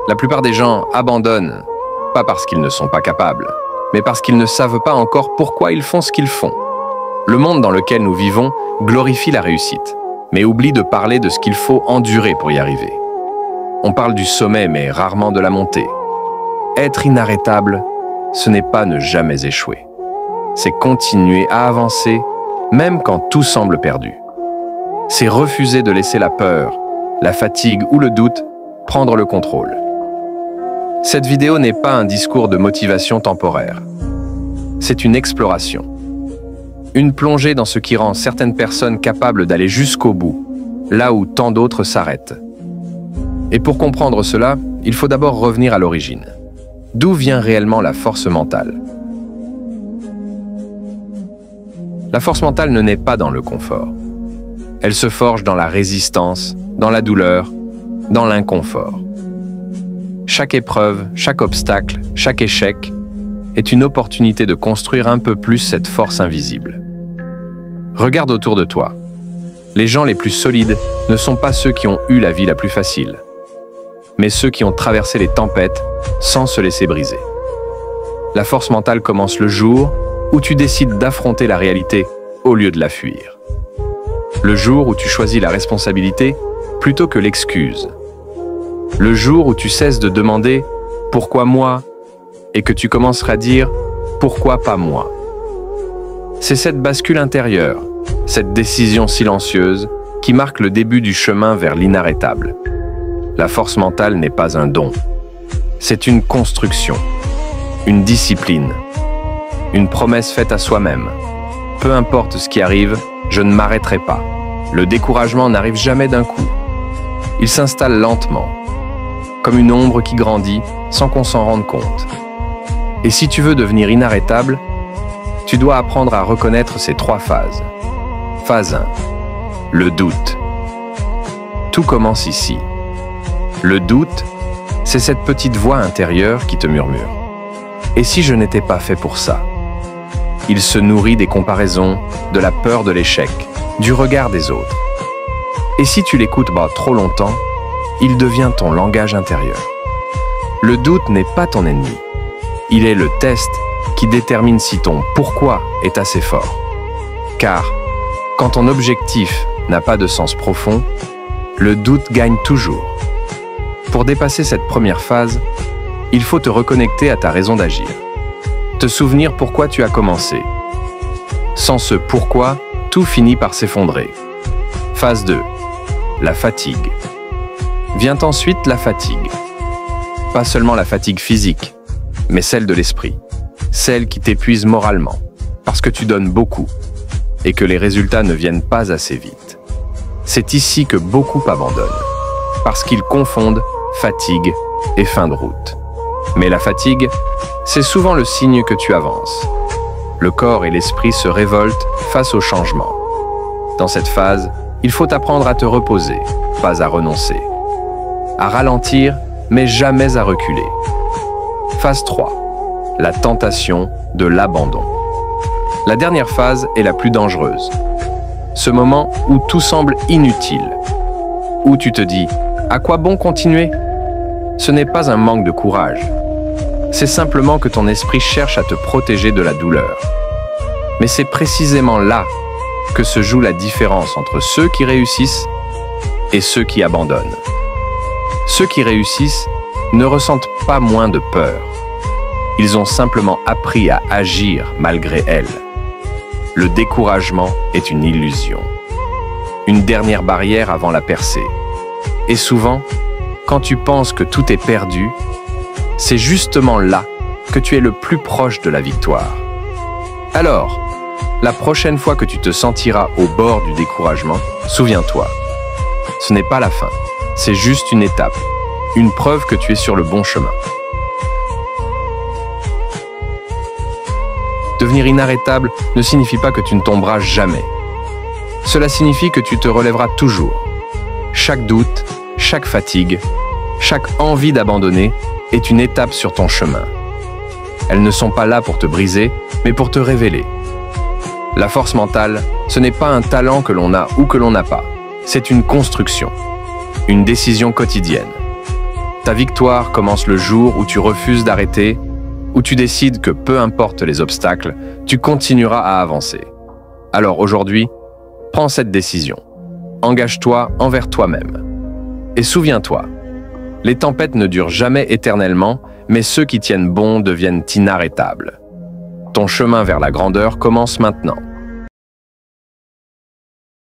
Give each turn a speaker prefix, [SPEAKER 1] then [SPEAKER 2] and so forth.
[SPEAKER 1] La plupart des gens abandonnent, pas parce qu'ils ne sont pas capables, mais parce qu'ils ne savent pas encore pourquoi ils font ce qu'ils font. Le monde dans lequel nous vivons glorifie la réussite, mais oublie de parler de ce qu'il faut endurer pour y arriver. On parle du sommet, mais rarement de la montée. Être inarrêtable, ce n'est pas ne jamais échouer. C'est continuer à avancer, même quand tout semble perdu. C'est refuser de laisser la peur, la fatigue ou le doute prendre le contrôle. Cette vidéo n'est pas un discours de motivation temporaire. C'est une exploration. Une plongée dans ce qui rend certaines personnes capables d'aller jusqu'au bout, là où tant d'autres s'arrêtent. Et pour comprendre cela, il faut d'abord revenir à l'origine. D'où vient réellement la force mentale? La force mentale ne naît pas dans le confort. Elle se forge dans la résistance, dans la douleur, dans l'inconfort. Chaque épreuve, chaque obstacle, chaque échec est une opportunité de construire un peu plus cette force invisible. Regarde autour de toi. Les gens les plus solides ne sont pas ceux qui ont eu la vie la plus facile, mais ceux qui ont traversé les tempêtes sans se laisser briser. La force mentale commence le jour où tu décides d'affronter la réalité au lieu de la fuir. Le jour où tu choisis la responsabilité plutôt que l'excuse. Le jour où tu cesses de demander « Pourquoi moi ?» et que tu commenceras à dire « Pourquoi pas moi ?» C'est cette bascule intérieure, cette décision silencieuse qui marque le début du chemin vers l'inarrêtable. La force mentale n'est pas un don. C'est une construction, une discipline, une promesse faite à soi-même. Peu importe ce qui arrive, je ne m'arrêterai pas. Le découragement n'arrive jamais d'un coup. Il s'installe lentement, comme une ombre qui grandit sans qu'on s'en rende compte. Et si tu veux devenir inarrêtable, tu dois apprendre à reconnaître ces 3 phases. Phase 1. Le doute. Tout commence ici. Le doute, c'est cette petite voix intérieure qui te murmure. Et si je n'étais pas fait pour ça? Il se nourrit des comparaisons, de la peur de l'échec, du regard des autres. Et si tu l'écoutes trop longtemps, il devient ton langage intérieur. Le doute n'est pas ton ennemi. Il est le test qui détermine si ton « pourquoi » est assez fort. Car, quand ton objectif n'a pas de sens profond, le doute gagne toujours. Pour dépasser cette première phase, il faut te reconnecter à ta raison d'agir. Te souvenir pourquoi tu as commencé. Sans ce « pourquoi », tout finit par s'effondrer. Phase 2. La fatigue. Vient ensuite la fatigue. Pas seulement la fatigue physique, mais celle de l'esprit. Celle qui t'épuise moralement, parce que tu donnes beaucoup, et que les résultats ne viennent pas assez vite. C'est ici que beaucoup abandonnent, parce qu'ils confondent fatigue et fin de route. Mais la fatigue, c'est souvent le signe que tu avances. Le corps et l'esprit se révoltent face au changement. Dans cette phase, il faut apprendre à te reposer, pas à renoncer. À ralentir, mais jamais à reculer. Phase 3. La tentation de l'abandon. La dernière phase est la plus dangereuse. Ce moment où tout semble inutile. Où tu te dis « À quoi bon continuer ?» Ce n'est pas un manque de courage. C'est simplement que ton esprit cherche à te protéger de la douleur. Mais c'est précisément là que se joue la différence entre ceux qui réussissent et ceux qui abandonnent. Ceux qui réussissent ne ressentent pas moins de peur. Ils ont simplement appris à agir malgré elle. Le découragement est une illusion. Une dernière barrière avant la percée. Et souvent, quand tu penses que tout est perdu, c'est justement là que tu es le plus proche de la victoire. Alors, la prochaine fois que tu te sentiras au bord du découragement, souviens-toi, ce n'est pas la fin, c'est juste une étape, une preuve que tu es sur le bon chemin. Devenir inarrêtable ne signifie pas que tu ne tomberas jamais. Cela signifie que tu te relèveras toujours. Chaque doute, chaque fatigue, chaque envie d'abandonner est une étape sur ton chemin. Elles ne sont pas là pour te briser, mais pour te révéler. La force mentale, ce n'est pas un talent que l'on a ou que l'on n'a pas. C'est une construction, une décision quotidienne. Ta victoire commence le jour où tu refuses d'arrêter, où tu décides que peu importe les obstacles, tu continueras à avancer. Alors aujourd'hui, prends cette décision. Engage-toi envers toi-même. Et souviens-toi, les tempêtes ne durent jamais éternellement, mais ceux qui tiennent bon deviennent inarrêtables. Ton chemin vers la grandeur commence maintenant.